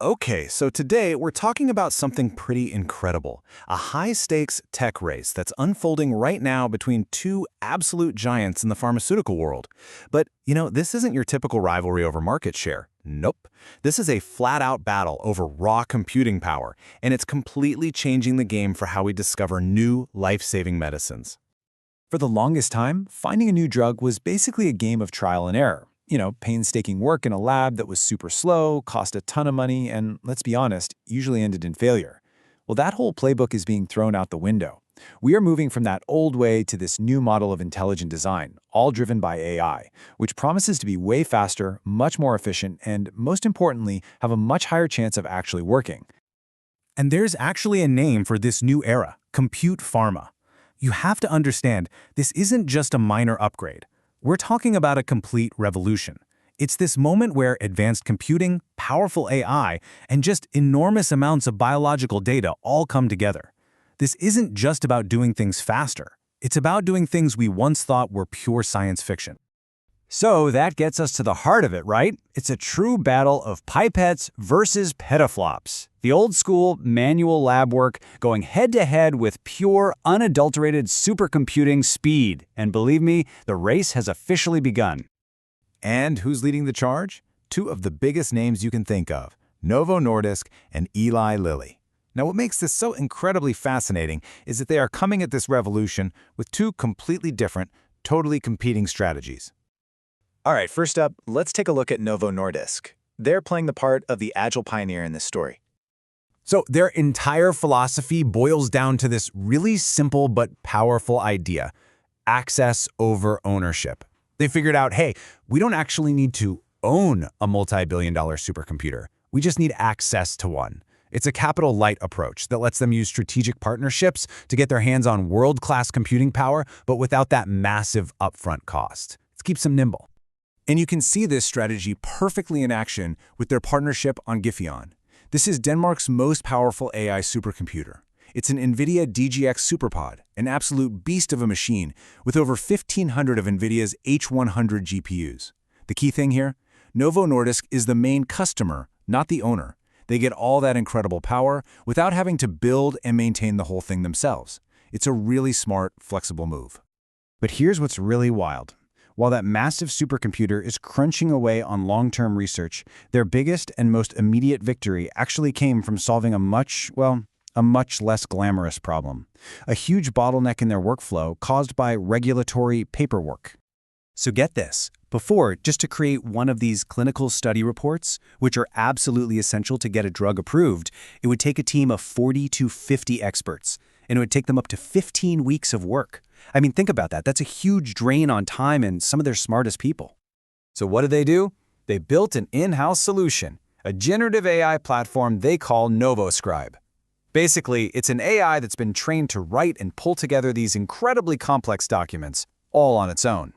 Okay, so today we're talking about something pretty incredible. A high-stakes tech race that's unfolding right now between two absolute giants in the pharmaceutical world. But, this isn't your typical rivalry over market share. Nope. This is a flat-out battle over raw computing power, and it's completely changing the game for how we discover new life-saving medicines. For the longest time, finding a new drug was basically a game of trial and error. Painstaking work in a lab that was super slow, cost a ton of money, and let's be honest, usually ended in failure. Well, that whole playbook is being thrown out the window. We are moving from that old way to this new model of intelligent design, all driven by AI, which promises to be way faster, much more efficient, and most importantly, have a much higher chance of actually working. And there's actually a name for this new era, Compute-Pharma. You have to understand, this isn't just a minor upgrade. We're talking about a complete revolution. It's this moment where advanced computing, powerful AI, and just enormous amounts of biological data all come together. This isn't just about doing things faster. It's about doing things we once thought were pure science fiction. So that gets us to the heart of it, right? It's a true battle of pipettes versus petaflops. The old-school manual lab work going head-to-head with pure, unadulterated supercomputing speed. And believe me, the race has officially begun. And who's leading the charge? Two of the biggest names you can think of, Novo Nordisk and Eli Lilly. Now, what makes this so incredibly fascinating is that they are coming at this revolution with two completely different, totally competing strategies. All right, first up, let's take a look at Novo Nordisk. They're playing the part of the agile pioneer in this story. So their entire philosophy boils down to this really simple but powerful idea: access over ownership. They figured out, hey, we don't actually need to own a multi-billion-dollar supercomputer. We just need access to one. It's a capital-light approach that lets them use strategic partnerships to get their hands on world-class computing power, but without that massive upfront cost. It keeps them nimble. And you can see this strategy perfectly in action with their partnership on Gefion. This is Denmark's most powerful AI supercomputer. It's an NVIDIA DGX superpod, an absolute beast of a machine with over 1,500 of NVIDIA's H100 GPUs. The key thing here? Novo Nordisk is the main customer, not the owner. They get all that incredible power without having to build and maintain the whole thing themselves. It's a really smart, flexible move. But here's what's really wild. While that massive supercomputer is crunching away on long-term research, their biggest and most immediate victory actually came from solving a much less glamorous problem. A huge bottleneck in their workflow caused by regulatory paperwork. So get this. Before, just to create one of these clinical study reports, which are absolutely essential to get a drug approved, it would take a team of 40 to 50 experts, and it would take them up to 15 weeks of work. I mean, think about that. That's a huge drain on time and some of their smartest people. So what do? They built an in-house solution, a generative AI platform they call NovoScribe. Basically, it's an AI that's been trained to write and pull together these incredibly complex documents, all on its own.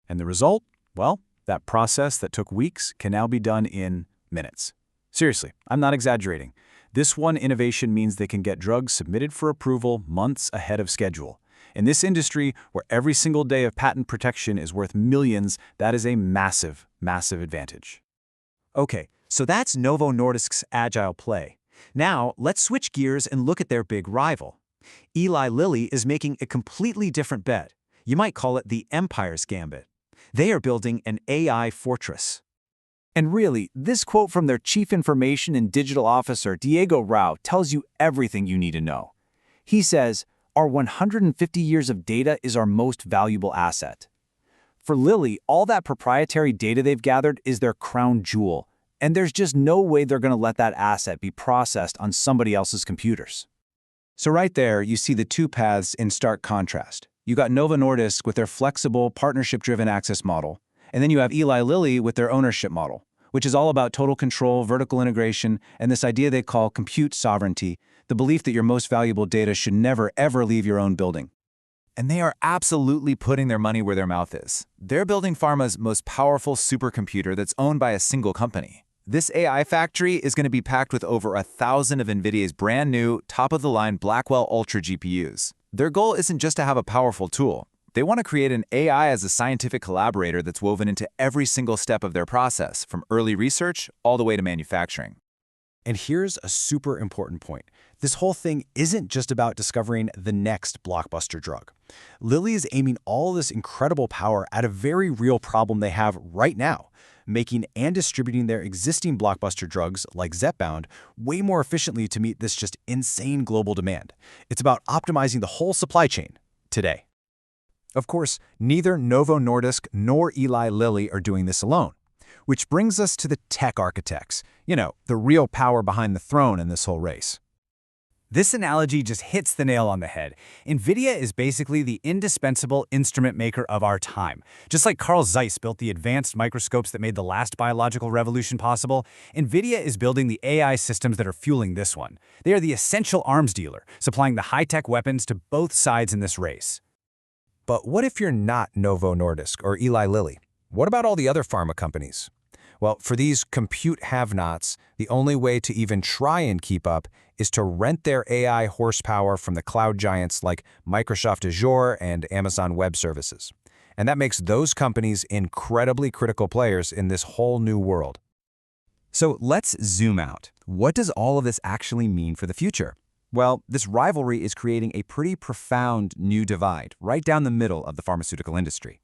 And the result? Well, that process that took weeks can now be done in minutes. Seriously, I'm not exaggerating. This one innovation means they can get drugs submitted for approval months ahead of schedule. In this industry, where every single day of patent protection is worth millions, that is a massive, massive advantage. Okay, so that's Novo Nordisk's agile play. Now, let's switch gears and look at their big rival. Eli Lilly is making a completely different bet. You might call it the Empire's Gambit. They are building an AI fortress. And really, this quote from their Chief Information and Digital Officer, Diego Rao, tells you everything you need to know. He says, "Our 150 years of data is our most valuable asset." For Lilly, all that proprietary data they've gathered is their crown jewel, and there's just no way they're going to let that asset be processed on somebody else's computers. So right there, you see the two paths in stark contrast. You got Novo Nordisk with their flexible, partnership-driven access model, and then you have Eli Lilly with their ownership model, which is all about total control, vertical integration, and this idea they call compute sovereignty, the belief that your most valuable data should never, ever leave your own building. And they are absolutely putting their money where their mouth is. They're building pharma's most powerful supercomputer that's owned by a single company. This AI factory is going to be packed with over 1,000 of NVIDIA's brand new, top-of-the-line Blackwell Ultra GPUs. Their goal isn't just to have a powerful tool. They want to create an AI as a scientific collaborator that's woven into every single step of their process, from early research all the way to manufacturing. And here's a super important point. This whole thing isn't just about discovering the next blockbuster drug. Lilly is aiming all this incredible power at a very real problem they have right now, making and distributing their existing blockbuster drugs, like Zepbound, way more efficiently to meet this just insane global demand. It's about optimizing the whole supply chain today. Of course, neither Novo Nordisk nor Eli Lilly are doing this alone. Which brings us to the tech architects, the real power behind the throne in this whole race. This analogy just hits the nail on the head. NVIDIA is basically the indispensable instrument maker of our time. Just like Carl Zeiss built the advanced microscopes that made the last biological revolution possible, NVIDIA is building the AI systems that are fueling this one. They are the essential arms dealer, supplying the high-tech weapons to both sides in this race. But what if you're not Novo Nordisk or Eli Lilly? What about all the other pharma companies? Well, for these compute have-nots, the only way to even try and keep up is to rent their AI horsepower from the cloud giants like Microsoft Azure and Amazon Web Services. And that makes those companies incredibly critical players in this whole new world. So let's zoom out. What does all of this actually mean for the future? Well, this rivalry is creating a pretty profound new divide right down the middle of the pharmaceutical industry.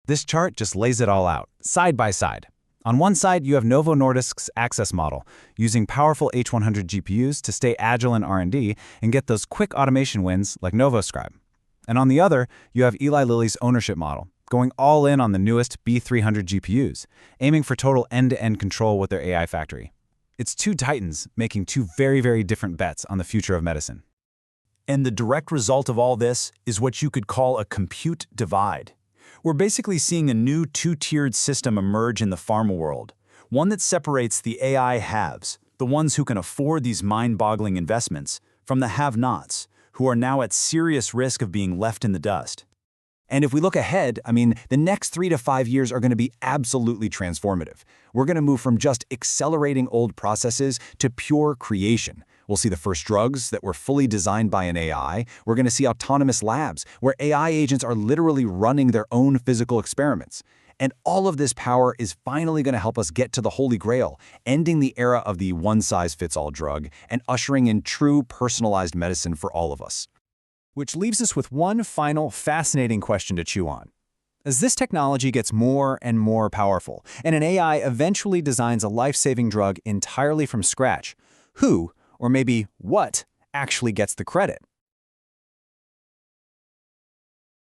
This chart just lays it all out, side by side. On one side, you have Novo Nordisk's Access model, using powerful H100 GPUs to stay agile in R&D and get those quick automation wins like NovoScribe. And on the other, you have Eli Lilly's ownership model, going all in on the newest B300 GPUs, aiming for total end-to-end control with their AI factory. It's two titans making two very, very different bets on the future of medicine. And the direct result of all this is what you could call a compute divide. We're basically seeing a new two-tiered system emerge in the pharma world, one that separates the AI haves, the ones who can afford these mind-boggling investments, from the have-nots, who are now at serious risk of being left in the dust. And if we look ahead, the next 3 to 5 years are going to be absolutely transformative. We're going to move from just accelerating old processes to pure creation. We'll see the first drugs that were fully designed by an AI. We're going to see autonomous labs where AI agents are literally running their own physical experiments. And all of this power is finally going to help us get to the Holy Grail, ending the era of the one-size-fits-all drug and ushering in true personalized medicine for all of us. Which leaves us with one final fascinating question to chew on. As this technology gets more and more powerful, and an AI eventually designs a life-saving drug entirely from scratch, who, or maybe what, actually gets the credit?